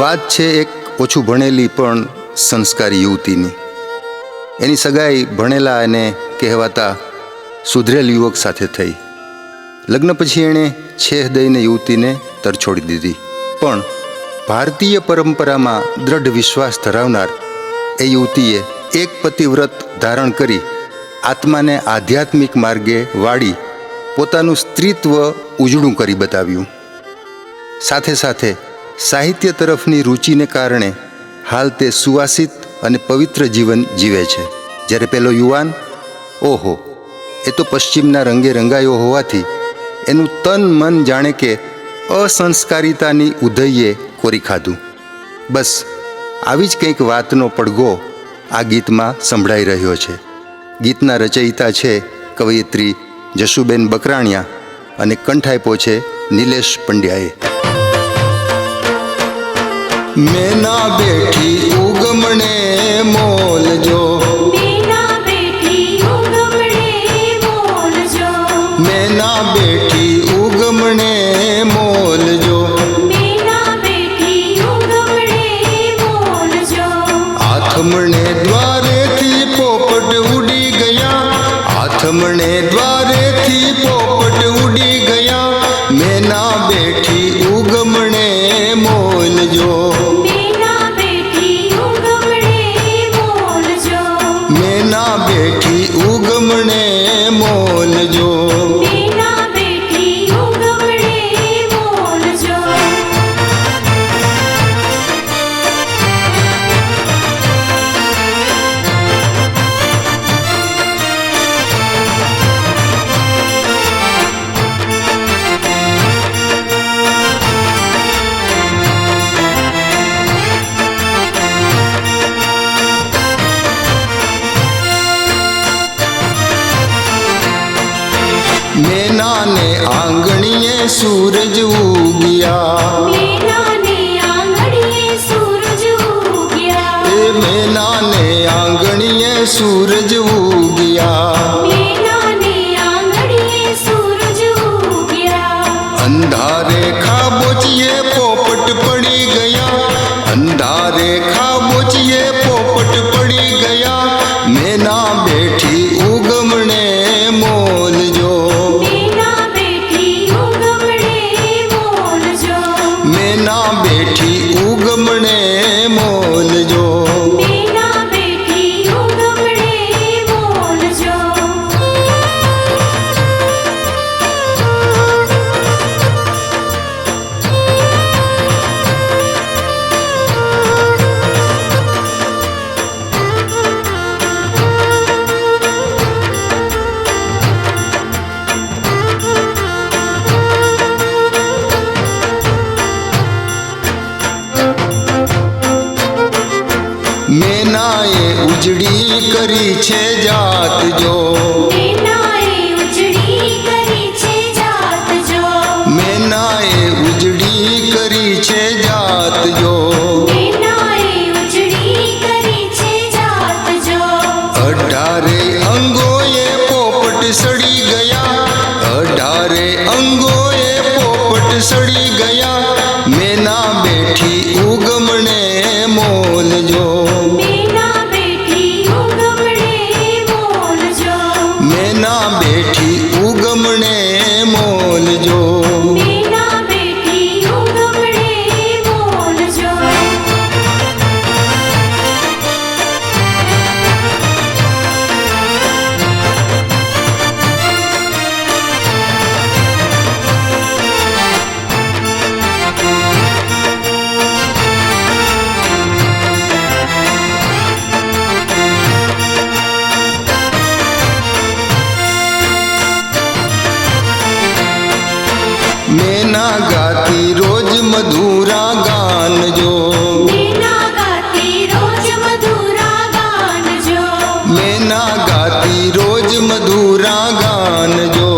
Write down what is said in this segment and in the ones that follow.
વાત છે એક ઓછું ભણેલી પણ સંસ્કારી યુવતીની. એની સગાઈ ભણેલા અને કહેવાતા સુધરેલ યુવક સાથે થઈ. લગ્ન પછી એણે છેહ દઈને યુવતીને તરછોડી દીધી. પણ ભારતીય પરંપરામાં દ્રઢ વિશ્વાસ ધરાવનાર એ યુવતીએ એક પતિવ્રત ધારણ કરી આત્માને આધ્યાત્મિક માર્ગે વાળી પોતાનું સ્ત્રીત્વ ઉજળું કરી બતાવ્યું. સાથે સાથે સાહિત્ય તરફની રુચિને કારણે હાલ તે સુવાસિત અને પવિત્ર જીવન જીવે છે. જ્યારે પેલો યુવાન, ઓહો, એ તો પશ્ચિમના રંગે રંગાયો હોવાથી એનું તન મન જાણે કે અસંસ્કારિતાની ઉધઈએ કોરી ખાધું. બસ આવી જ કંઈક વાતનો પડઘો આ ગીતમાં સંભળાઈ રહ્યો છે. ગીતના રચયિતા છે કવયિત્રી જશુબેન બકરાણિયા અને કંઠ આપ્યો છે નિલેશ પંડ્યાએ. મેના બેઠી ઉગમણે મોલજો, મેના બેઠી ઉગમણે મોલજો, મેના બેઠી ઉગમણે મોલજો, મેના બેઠી ઉગમણે મોલજો. આથમણે દ્વારેથી પોપટ ઉડી ગયા, આથમણે દ્વારેથી પોપટ ઉડી ગયા, મેના બેઠી ઉગમણે મોલજો, મેના બેઠી ઉગમણે મોલજો, મેના બેઠી ઉગમણે મોલજો. મેના બેઠી ઉગમણે મોલજો. મેનાને આંગણીએ સૂરજ ઉગ્યા, મેનાને આંગણીએ સૂરજ ઉગ્યા, એ મેનાને આંગણીએ સૂરજ ઉગ્યા, મેનાને આંગણીએ સૂરજ ઉગ્યા. અંધારે ખાબોચીએ પોપટ પડી ગયા, અંધારે ખાબોચીએ પોપટ પડી ગયા, મેના બેઠી ઉગમણે મોલજો, મેના બેઠી ઉગમણે મોલજો, મેના બેઠી ઉગમણે મોલજો. મેના બેઠી ઉગમણે મોલજો. મેનાએ ઉજળી કરી છે જાત જો, મેનાએ ઉજળી કરી છે જાત જો, મેનાએ ઉજળી કરી છે જાત જો, મેનાએ ઉજળી કરી છે જાત જો. 18 અંગોએ પોપટ સડી ગયા, 18 અંગોએ પોપટ સડી ગયા, મેના બેઠી ઉગમણે મોલજો, મેના બેઠી ઉગમણે મોલજો, મેના બેઠી ઉગમણે મોલજો. મેના બેઠી ઉગમણે મોલજો. મેના ગાતી રોજ મધુરા ગાન જો, મેના ગાતી રોજ મધુરા ગાન જો, મેના ગાતી રોજ મધુરા ગાન જો,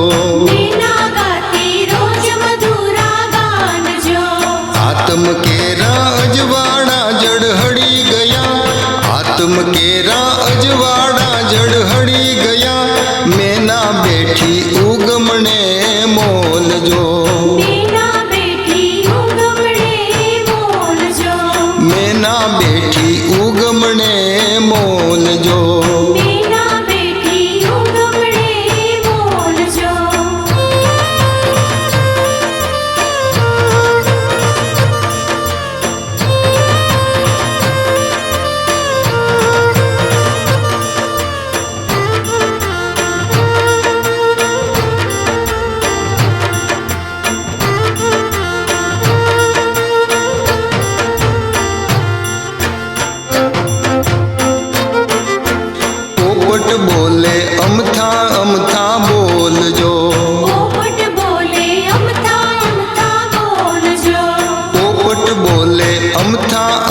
મેના ગાતી રોજ મધુરા ગાન જો. આત્મ કેરા અજવાળા જડ હળી ગયા, આત્મ કેરા અજવાળા જડ હળી ગયા, મેના બેઠી ઉગમણે મોલજો, મેના બેઠી ઉગમણે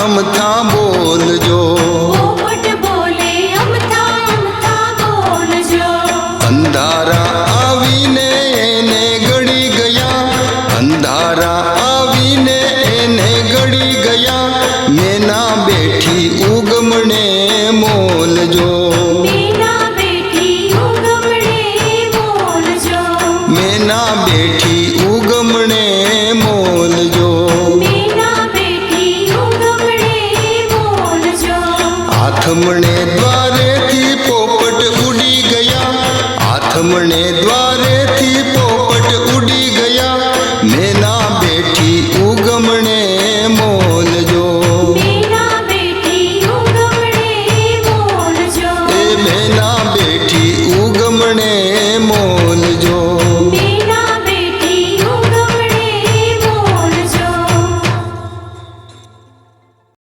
અમથા બોલજો. પોપટ બોલે અમથા અમથા બોલજો. અંધારા આવીને એને ગળી ગયા, અંધારા આવીને એને ગળી ગયા, મેના બેઠી ઉગમણે મોલજો. મેના બેઠી ઉગમણે બોલજો. મેના બેઠી ઉગમણે મોલજો. મેના બેઠી ઉગમણે બોલજો. આથમણે દ્વારેથી પોપટ ઉડી ગયા, આથમણે દ્વાર